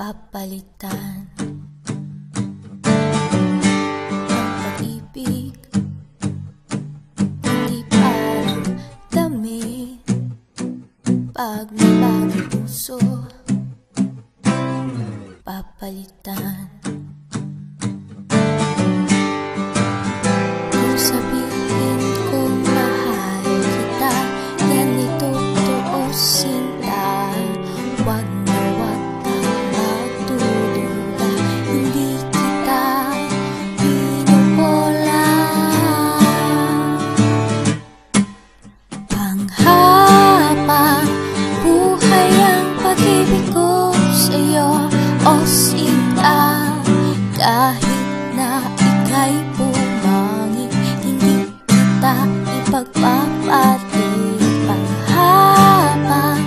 papalitan ang pag-ibig, hindi parang damit. Pag may bagong puso, papalitan. Kung sabihin kong mahal kita, yan ay totoo, sinta. Wag na wag kang magdududa, hindi kita pinupola. Panghabang buhay ang pag-ibig ko sa'yo, o sinta. Kahit na ika'y pumangit, hindi kita ipagpapalit. Panghabang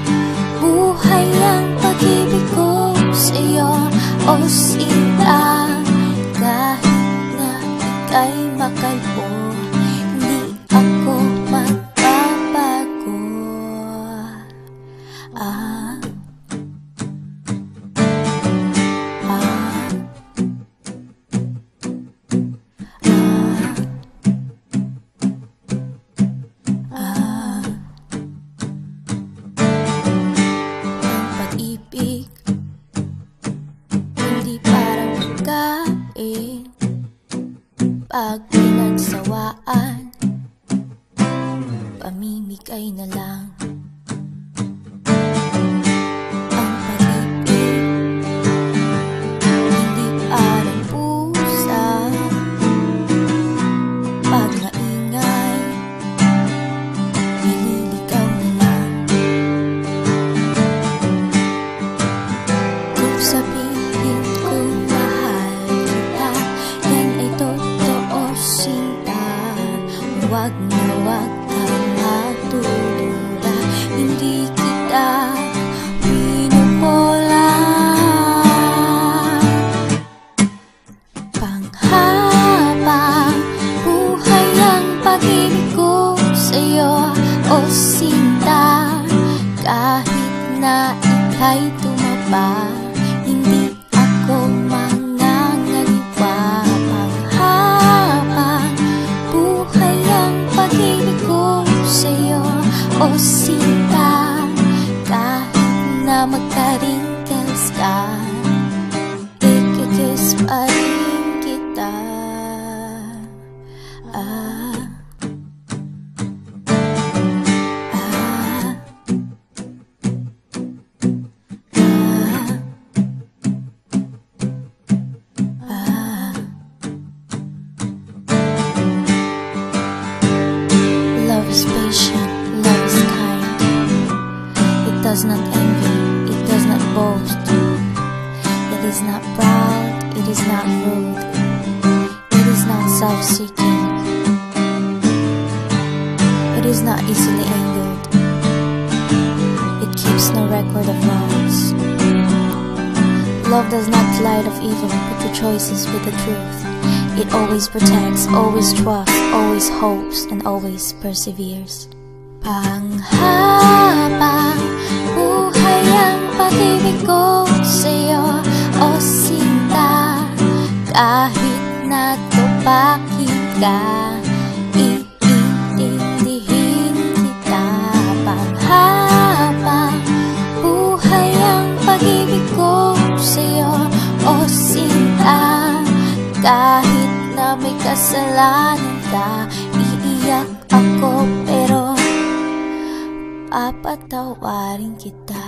buhay ang pag-ibig ko sa'yo, o sinta. Kahit na ika'y makalbo, hindi ako magbabago. Ang pag-ibig, hindi parang pagkain. Pag pinagsawaan, pamimigay na lang. Ang pag-ibig, hindi parang pusa. Pag maingay, nililigaw na lang. Kung sabihin kong mahal kita, yan ay totoo, sinta. Wag na wag kang magdududa, hindi kita pinupola. Panghabang buhay ang pag-ibig ko sa'yo, o sinta. Kahit na ika'y tumaba, hindi ako mangangaliwa. Panghabang buhay ang pag-ibig ko sa'yo, o sinta. Kahit na magka-wrinkles ka, ikikiss pa rin kita. Love is patient, love is kind. It does not envy, it does not boast. It is not proud, it is not rude. It is not self-seeking. It is not easily angered. It keeps no record of wrongs. Love does not delight of evil, but rejoices with the truth. It always protects, always trusts, always hopes, and always perseveres. Panghabang buhay ang pag-ibig ko sa'yo, o sinta. Kahit na tupakin ka, iintindihin kita. Panghabang buhay ang pag-ibig ko sa'yo, o sinta. Kahit na may kasalanan ka, iiyak ako pero papatawarin kita.